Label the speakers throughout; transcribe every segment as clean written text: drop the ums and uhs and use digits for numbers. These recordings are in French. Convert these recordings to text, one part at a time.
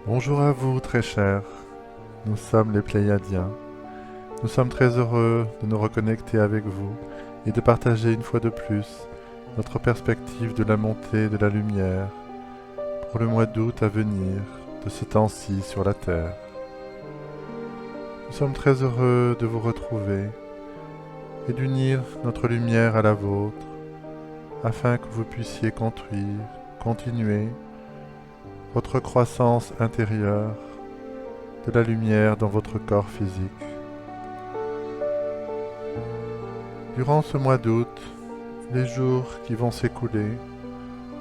Speaker 1: Bonjour à vous, très chers. Nous sommes les Pléiadiens. Nous sommes très heureux de nous reconnecter avec vous et de partager une fois de plus notre perspective de la montée de la lumière pour le mois d'août à venir de ce temps-ci sur la Terre. Nous sommes très heureux de vous retrouver et d'unir notre lumière à la vôtre afin que vous puissiez continuer votre croissance intérieure de la lumière dans votre corps physique. Durant ce mois d'août, les jours qui vont s'écouler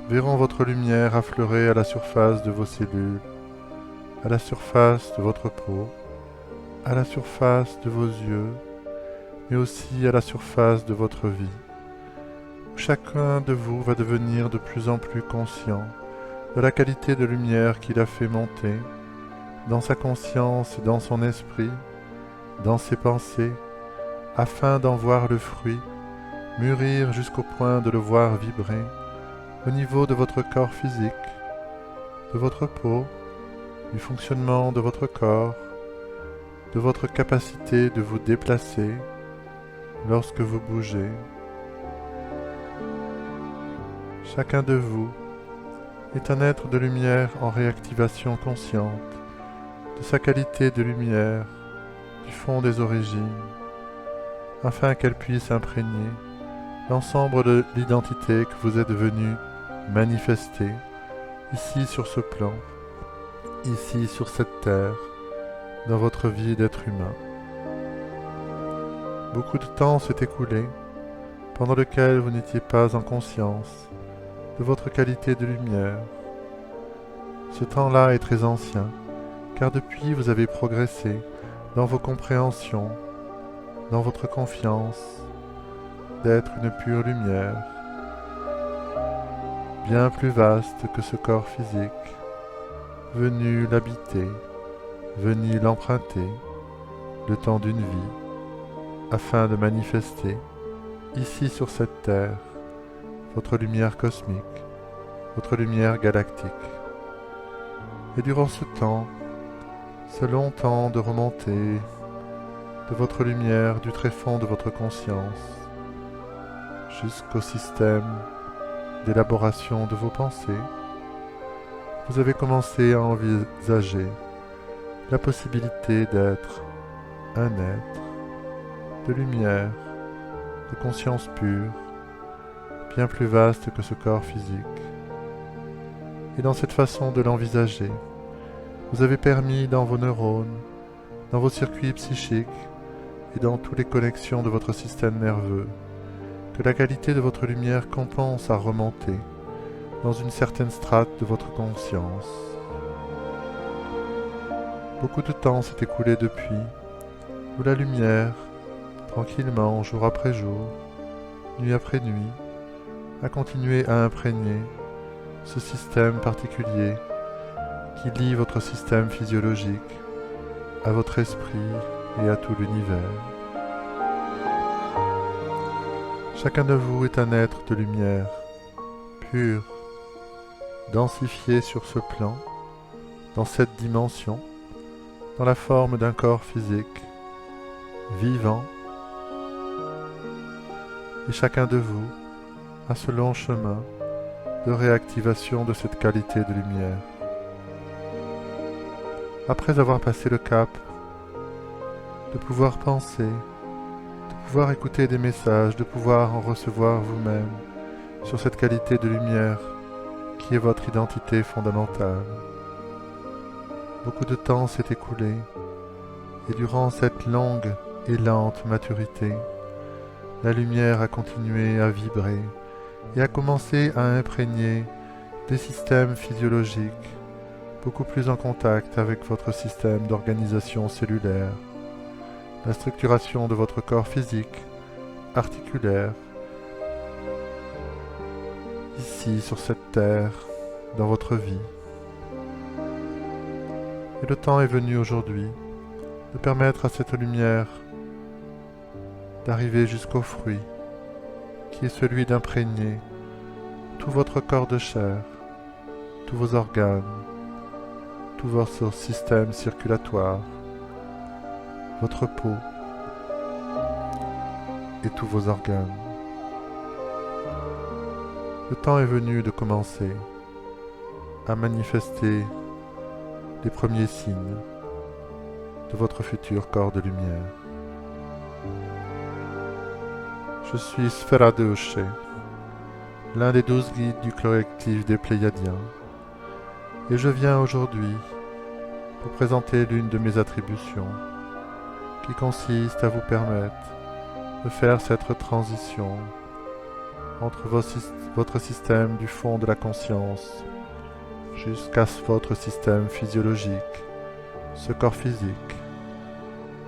Speaker 1: verront votre lumière affleurer à la surface de vos cellules, à la surface de votre peau, à la surface de vos yeux, mais aussi à la surface de votre vie. Chacun de vous va devenir de plus en plus conscient de la qualité de lumière qu'il a fait monter dans sa conscience et dans son esprit, dans ses pensées, afin d'en voir le fruit, mûrir jusqu'au point de le voir vibrer au niveau de votre corps physique, de votre peau, du fonctionnement de votre corps, de votre capacité de vous déplacer lorsque vous bougez. Chacun de vous est un être de lumière en réactivation consciente de sa qualité de lumière du fond des origines, afin qu'elle puisse imprégner l'ensemble de l'identité que vous êtes venu manifester ici sur ce plan, ici sur cette terre, dans votre vie d'être humain. Beaucoup de temps s'est écoulé pendant lequel vous n'étiez pas en conscience de votre qualité de lumière. Ce temps-là est très ancien, car depuis vous avez progressé dans vos compréhensions, dans votre confiance d'être une pure lumière, bien plus vaste que ce corps physique, venu l'habiter, venu l'emprunter, le temps d'une vie, afin de manifester, ici sur cette terre, votre lumière cosmique, votre lumière galactique. Et durant ce temps, ce long temps de remontée de votre lumière du tréfonds de votre conscience jusqu'au système d'élaboration de vos pensées, vous avez commencé à envisager la possibilité d'être un être de lumière, de conscience pure, bien plus vaste que ce corps physique. Et dans cette façon de l'envisager, vous avez permis dans vos neurones, dans vos circuits psychiques et dans toutes les connexions de votre système nerveux, que la qualité de votre lumière compense à remonter dans une certaine strate de votre conscience. Beaucoup de temps s'est écoulé depuis, où la lumière, tranquillement, jour après jour, nuit après nuit, a continué à imprégner ce système particulier qui lie votre système physiologique à votre esprit et à tout l'univers. Chacun de vous est un être de lumière, pur, densifié sur ce plan, dans cette dimension, dans la forme d'un corps physique, vivant, et chacun de vous a ce long chemin de réactivation de cette qualité de lumière. Après avoir passé le cap, de pouvoir penser, de pouvoir écouter des messages, de pouvoir en recevoir vous-même sur cette qualité de lumière qui est votre identité fondamentale. Beaucoup de temps s'est écoulé et durant cette longue et lente maturité, la lumière a continué à vibrer et a commencé à imprégner des systèmes physiologiques beaucoup plus en contact avec votre système d'organisation cellulaire, la structuration de votre corps physique, articulaire, ici sur cette terre, dans votre vie. Et le temps est venu aujourd'hui de permettre à cette lumière d'arriver jusqu'au fruit, qui est celui d'imprégner tout votre corps de chair, tous vos organes, tout votre système circulatoire, votre peau et tous vos organes. Le temps est venu de commencer à manifester les premiers signes de votre futur corps de lumière. Je suis Sfera de Hoché, l'un des 12 guides du collectif des Pléiadiens, et je viens aujourd'hui pour présenter l'une de mes attributions, qui consiste à vous permettre de faire cette transition entre votre système du fond de la conscience jusqu'à votre système physiologique, ce corps physique,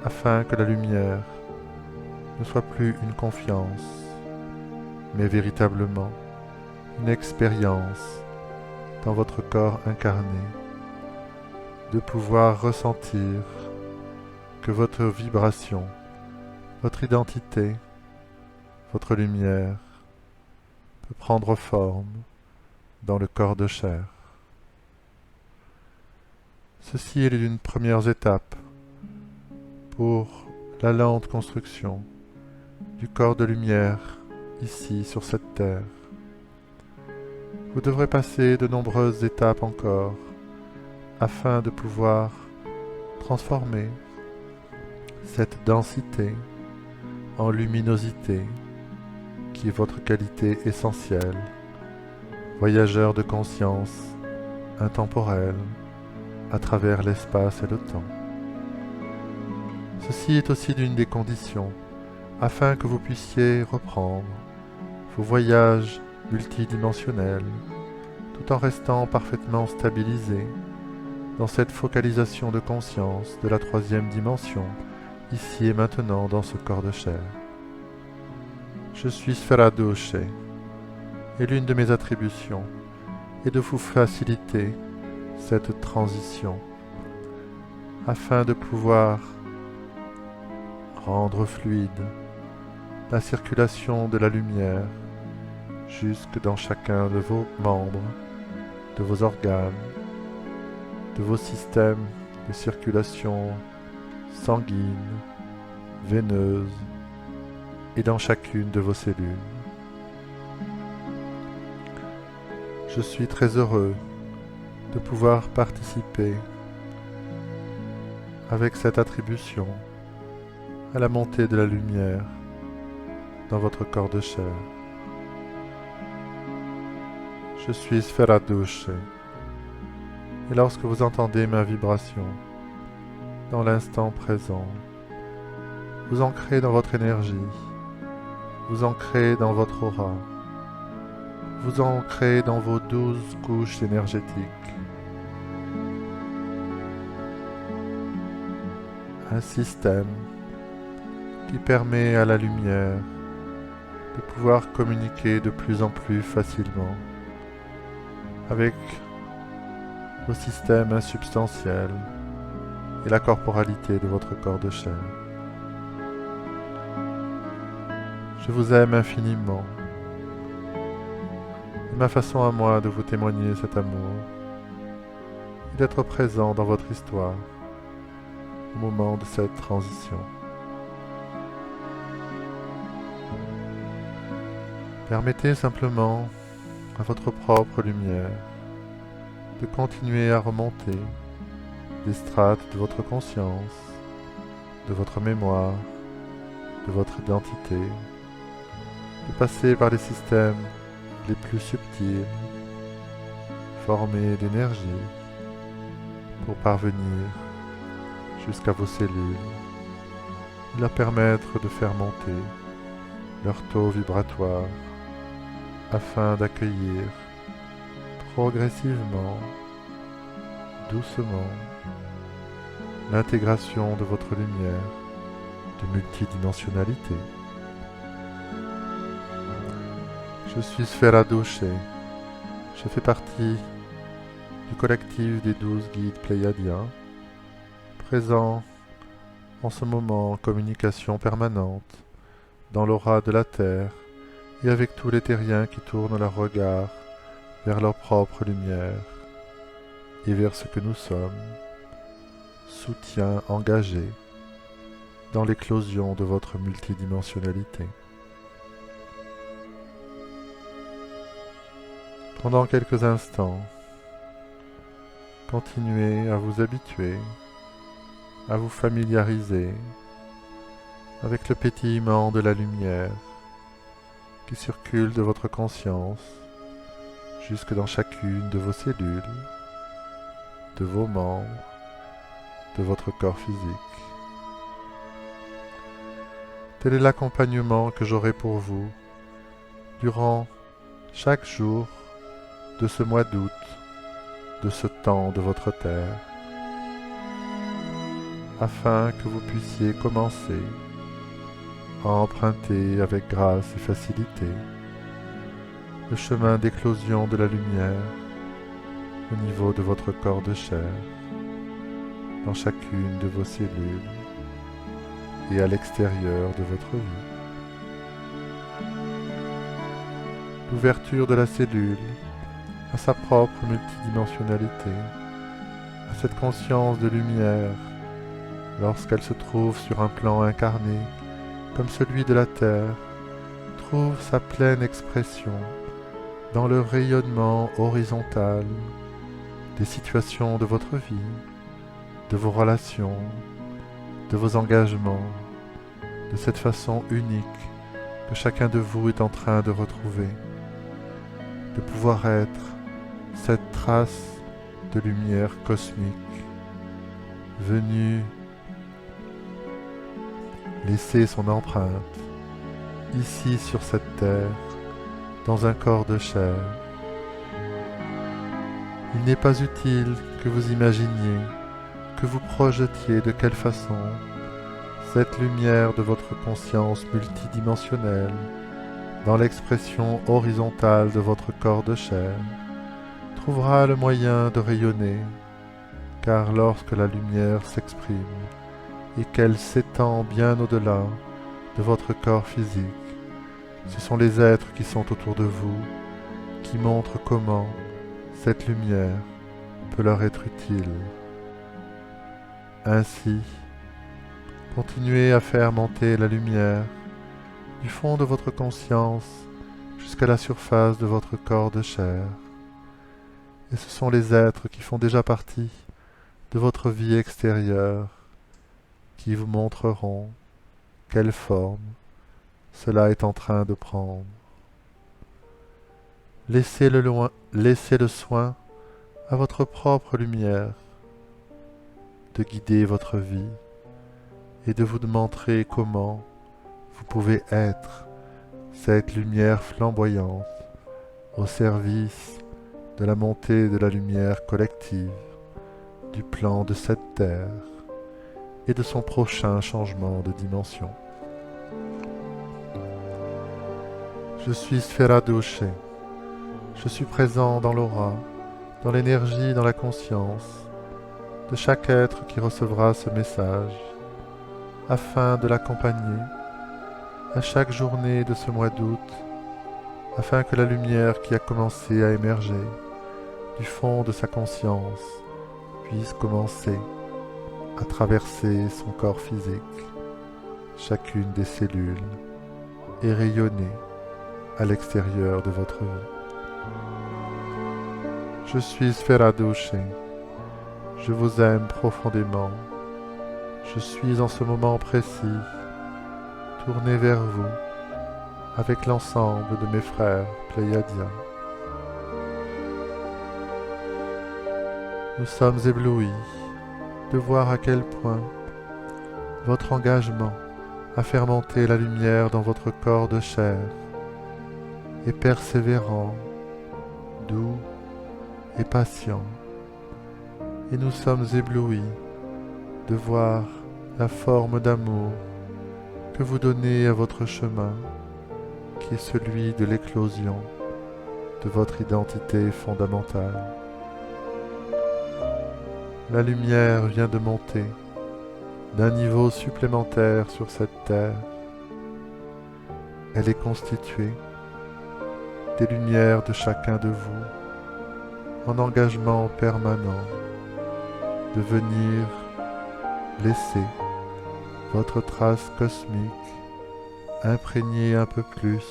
Speaker 1: afin que la lumière ne soit plus une confiance, mais véritablement une expérience dans votre corps incarné, de pouvoir ressentir que votre vibration, votre identité, votre lumière peut prendre forme dans le corps de chair. Ceci est l'une des premières étapes pour la lente construction du corps de lumière ici sur cette terre. Vous devrez passer de nombreuses étapes encore afin de pouvoir transformer cette densité en luminosité qui est votre qualité essentielle, voyageur de conscience intemporel à travers l'espace et le temps. Ceci est aussi l'une des conditions afin que vous puissiez reprendre vos voyages multidimensionnels tout en restant parfaitement stabilisé dans cette focalisation de conscience de la 3e dimension, ici et maintenant dans ce corps de chair. Je suis Sfera de Hoché, et l'une de mes attributions est de vous faciliter cette transition afin de pouvoir rendre fluide la circulation de la lumière jusque dans chacun de vos membres, de vos organes, de vos systèmes de circulation sanguine, veineuse et dans chacune de vos cellules. Je suis très heureux de pouvoir participer avec cette attribution à la montée de la lumière dans votre corps de chair. Je suis Sfera de Hoché, et lorsque vous entendez ma vibration, dans l'instant présent, vous ancrez dans votre énergie, vous ancrez dans votre aura, vous ancrez dans vos 12 couches énergétiques. Un système qui permet à la lumière de pouvoir communiquer de plus en plus facilement avec vos systèmes insubstantiels et la corporalité de votre corps de chair. Je vous aime infiniment. Et ma façon à moi de vous témoigner cet amour est d'être présent dans votre histoire au moment de cette transition. Permettez simplement à votre propre lumière de continuer à remonter des strates de votre conscience, de votre mémoire, de votre identité, de passer par les systèmes les plus subtils, formés d'énergie, pour parvenir jusqu'à vos cellules et leur permettre de faire monter leur taux vibratoire afin d'accueillir progressivement, doucement, l'intégration de votre lumière de multidimensionnalité. Je suis Sfera de Hoché. Je fais partie du collectif des 12 guides pléiadiens, présents en ce moment en communication permanente dans l'aura de la Terre et avec tous les terriens qui tournent leur regard vers leur propre lumière et vers ce que nous sommes, soutien engagé dans l'éclosion de votre multidimensionnalité. Pendant quelques instants, continuez à vous habituer, à vous familiariser avec le pétillement de la lumière qui circule de votre conscience jusque dans chacune de vos cellules, de vos membres, de votre corps physique. Tel est l'accompagnement que j'aurai pour vous durant chaque jour de ce mois d'août, de ce temps de votre terre, afin que vous puissiez commencer à emprunter avec grâce et facilité le chemin d'éclosion de la lumière au niveau de votre corps de chair, dans chacune de vos cellules et à l'extérieur de votre vie. L'ouverture de la cellule à sa propre multidimensionnalité, à cette conscience de lumière, lorsqu'elle se trouve sur un plan incarné comme celui de la Terre, trouve sa pleine expression dans le rayonnement horizontal des situations de votre vie, de vos relations, de vos engagements, de cette façon unique que chacun de vous est en train de retrouver, de pouvoir être cette trace de lumière cosmique venue laisser son empreinte ici sur cette terre, dans un corps de chair. Il n'est pas utile que vous imaginiez, que vous projetiez de quelle façon cette lumière de votre conscience multidimensionnelle, dans l'expression horizontale de votre corps de chair, trouvera le moyen de rayonner, car lorsque la lumière s'exprime et qu'elle s'étend bien au-delà de votre corps physique, ce sont les êtres qui sont autour de vous qui montrent comment cette lumière peut leur être utile. Ainsi, continuez à faire monter la lumière du fond de votre conscience jusqu'à la surface de votre corps de chair. Et ce sont les êtres qui font déjà partie de votre vie extérieure qui vous montreront quelle forme cela est en train de prendre. Laissez le soin à votre propre lumière de guider votre vie et de vous montrer comment vous pouvez être cette lumière flamboyante au service de la montée de la lumière collective du plan de cette terre et de son prochain changement de dimension. Je suis Sphera Douché. Je suis présent dans l'aura, dans l'énergie, dans la conscience de chaque être qui recevra ce message, afin de l'accompagner à chaque journée de ce mois d'août, afin que la lumière qui a commencé à émerger du fond de sa conscience puisse commencer à traverser son corps physique, chacune des cellules, et rayonner à l'extérieur de votre vie. Je suis Sphera Douché. Je vous aime profondément. Je suis en ce moment précis tourné vers vous avec l'ensemble de mes frères pléiadiens. Nous sommes éblouis de voir à quel point votre engagement à faire monter la lumière dans votre corps de chair est persévérant, doux et patient. Et nous sommes éblouis de voir la forme d'amour que vous donnez à votre chemin, qui est celui de l'éclosion de votre identité fondamentale. La lumière vient de monter d'un niveau supplémentaire sur cette terre. Elle est constituée des lumières de chacun de vous, en engagement permanent de venir laisser votre trace cosmique imprégner un peu plus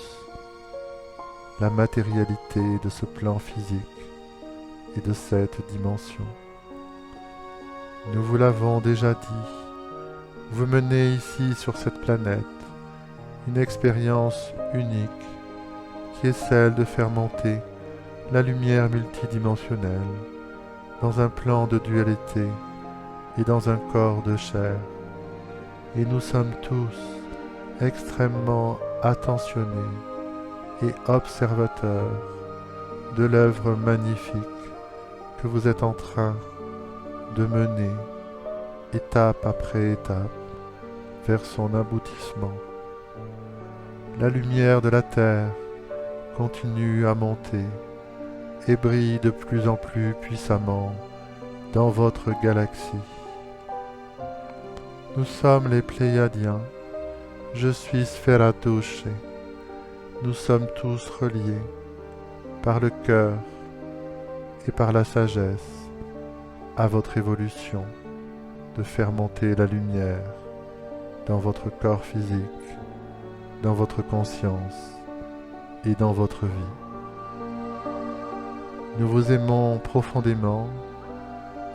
Speaker 1: la matérialité de ce plan physique et de cette dimension. Nous vous l'avons déjà dit, vous menez ici sur cette planète une expérience unique qui est celle de faire monter la lumière multidimensionnelle dans un plan de dualité et dans un corps de chair. Et nous sommes tous extrêmement attentionnés et observateurs de l'œuvre magnifique que vous êtes en train de mener étape après étape vers son aboutissement. La lumière de la Terre continue à monter et brille de plus en plus puissamment dans votre galaxie. Nous sommes les Pléiadiens, je suis Sphera-Douche. Nous sommes tous reliés par le cœur et par la sagesse à votre évolution de faire monter la lumière dans votre corps physique, dans votre conscience et dans votre vie. Nous vous aimons profondément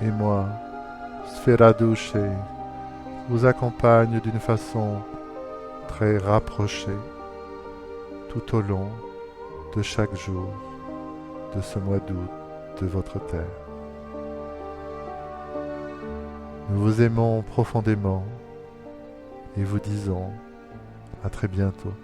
Speaker 1: et moi, Sphera-Douche, vous accompagne d'une façon très rapprochée tout au long de chaque jour de ce mois d'août de votre Terre. Nous vous aimons profondément et vous disons à très bientôt.